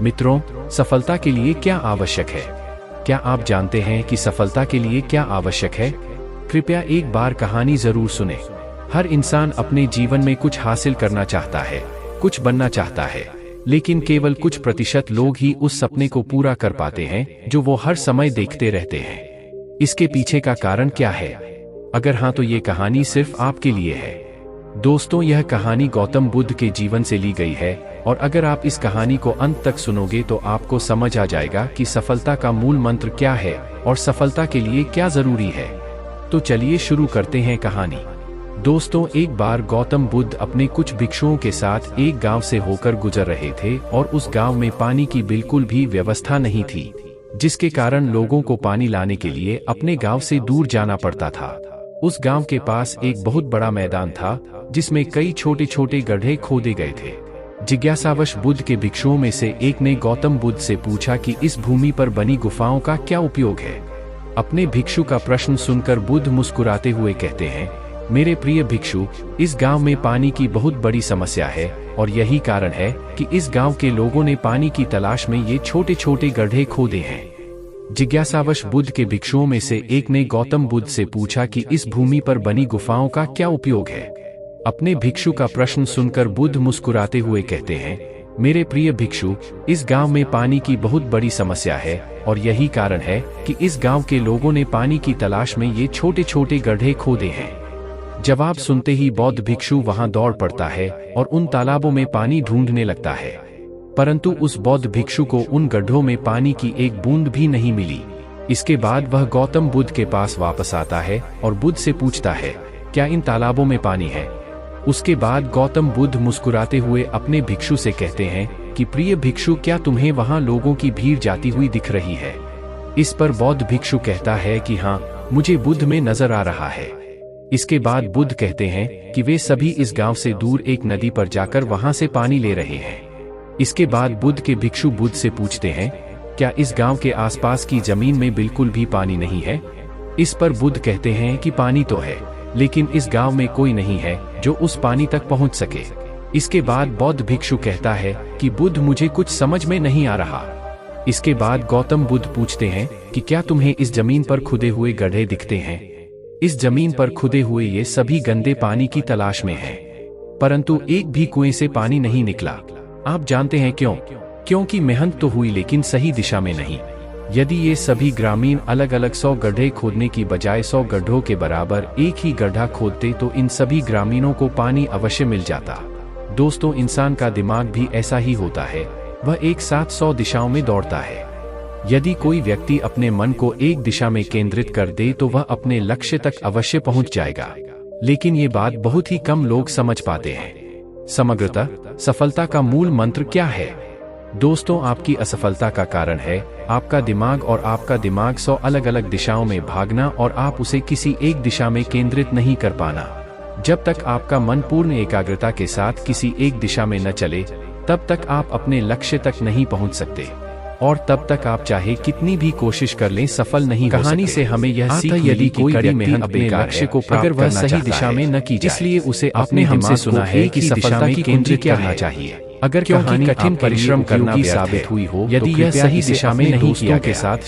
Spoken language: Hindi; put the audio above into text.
मित्रों, सफलता के लिए क्या आवश्यक है? क्या आप जानते हैं कि सफलता के लिए क्या आवश्यक है? कृपया एक बार कहानी जरूर सुने। हर इंसान अपने जीवन में कुछ हासिल करना चाहता है, कुछ बनना चाहता है, लेकिन केवल कुछ प्रतिशत लोग ही उस सपने को पूरा कर पाते हैं जो वो हर समय देखते रहते हैं। इसके पीछे का कारण क्या है? अगर हाँ, तो ये कहानी सिर्फ आपके लिए है। दोस्तों, यह कहानी गौतम बुद्ध के जीवन से ली गई है, और अगर आप इस कहानी को अंत तक सुनोगे तो आपको समझ आ जाएगा कि सफलता का मूल मंत्र क्या है और सफलता के लिए क्या जरूरी है। तो चलिए शुरू करते हैं कहानी। दोस्तों, एक बार गौतम बुद्ध अपने कुछ भिक्षुओं के साथ एक गांव से होकर गुजर रहे थे और उस गांव में पानी की बिल्कुल भी व्यवस्था नहीं थी, जिसके कारण लोगों को पानी लाने के लिए अपने गांव से दूर जाना पड़ता था। उस गांव के पास एक बहुत बड़ा मैदान था जिसमें कई छोटे छोटे गड्ढे खोदे गए थे। जिज्ञासावश बुद्ध के भिक्षुओं में से एक ने गौतम बुद्ध से पूछा कि इस भूमि पर बनी गुफाओं का क्या उपयोग है। अपने भिक्षु का प्रश्न सुनकर बुद्ध मुस्कुराते हुए कहते हैं, मेरे प्रिय भिक्षु, इस गांव में पानी की बहुत बड़ी समस्या है और यही कारण है कि इस गांव के लोगों ने पानी की तलाश में ये छोटे छोटे गड्ढे खोदे हैं। जिज्ञासावश बुद्ध के भिक्षुओं में से एक ने गौतम बुद्ध से पूछा कि इस भूमि पर बनी गुफाओं का क्या उपयोग है। अपने भिक्षु का प्रश्न सुनकर बुद्ध मुस्कुराते हुए कहते हैं, मेरे प्रिय भिक्षु, इस गांव में पानी की बहुत बड़ी समस्या है और यही कारण है कि इस गांव के लोगों ने पानी की तलाश में ये छोटे छोटे गड्ढे खोदे हैं। जवाब सुनते ही बौद्ध भिक्षु वहां दौड़ पड़ता है और उन तालाबों में पानी ढूंढने लगता है, परंतु उस बौद्ध भिक्षु को उन गड्ढों में पानी की एक बूंद भी नहीं मिली। इसके बाद वह गौतम बुद्ध के पास वापस आता है और बुद्ध से पूछता है, क्या इन तालाबों में पानी है? उसके बाद गौतम बुद्ध मुस्कुराते हुए अपने भिक्षु से कहते हैं कि प्रिय भिक्षु, क्या तुम्हें वहां लोगों की भीड़ जाती हुई दिख रही है? इस पर बौद्ध भिक्षु कहता है कि हाँ, मुझे बुद्ध में नजर आ रहा है। इसके बाद बुद्ध कहते हैं कि वे सभी इस गांव से दूर एक नदी पर जाकर वहां से पानी ले रहे हैं। इसके बाद बुद्ध के भिक्षु बुद्ध से पूछते हैं, क्या इस गांव के आसपास की जमीन में बिल्कुल भी पानी नहीं है? इस पर बुद्ध कहते हैं कि पानी तो है, लेकिन इस गांव में कोई नहीं है जो उस पानी तक पहुंच सके। इसके बाद बौद्ध भिक्षु कहता है कि बुद्ध, मुझे कुछ समझ में नहीं आ रहा। इसके बाद गौतम बुद्ध पूछते हैं कि क्या तुम्हें इस जमीन पर खुदे हुए गड्ढे दिखते हैं? इस जमीन पर खुदे हुए ये सभी गंदे पानी की तलाश में हैं, परंतु एक भी कुएं से पानी नहीं निकला। आप जानते हैं क्यों? क्योंकि मेहनत तो हुई लेकिन सही दिशा में नहीं। यदि ये सभी ग्रामीण अलग अलग 100 गड्ढे खोदने की बजाय 100 गड्ढों के बराबर एक ही गड्ढा खोदते तो इन सभी ग्रामीणों को पानी अवश्य मिल जाता। दोस्तों, इंसान का दिमाग भी ऐसा ही होता है, वह एक साथ 100 दिशाओं में दौड़ता है। यदि कोई व्यक्ति अपने मन को एक दिशा में केंद्रित कर दे तो वह अपने लक्ष्य तक अवश्य पहुंच जाएगा, लेकिन ये बात बहुत ही कम लोग समझ पाते हैं। समग्रतः सफलता का मूल मंत्र क्या है? दोस्तों, आपकी असफलता का कारण है आपका दिमाग, और आपका दिमाग 100 अलग अलग दिशाओं में भागना और आप उसे किसी एक दिशा में केंद्रित नहीं कर पाना। जब तक आपका मन पूर्ण एकाग्रता के साथ किसी एक दिशा में न चले, तब तक आप अपने लक्ष्य तक नहीं पहुंच सकते, और तब तक आप चाहे कितनी भी कोशिश कर लें, सफल नहीं हो सकते। कहानी से हमें यह सीख मिली कि कोई व्यक्ति अपने लक्ष्य को अगर वह सही दिशा में न की जाए, इसलिए उसे अपने हमसे सुना है कि सफलता की कुंजी क्या करना चाहिए। अगर क्योंकि कठिन परिश्रम करना साबित हुई हो, यदि यह सही दिशा में नहीं किया के साथ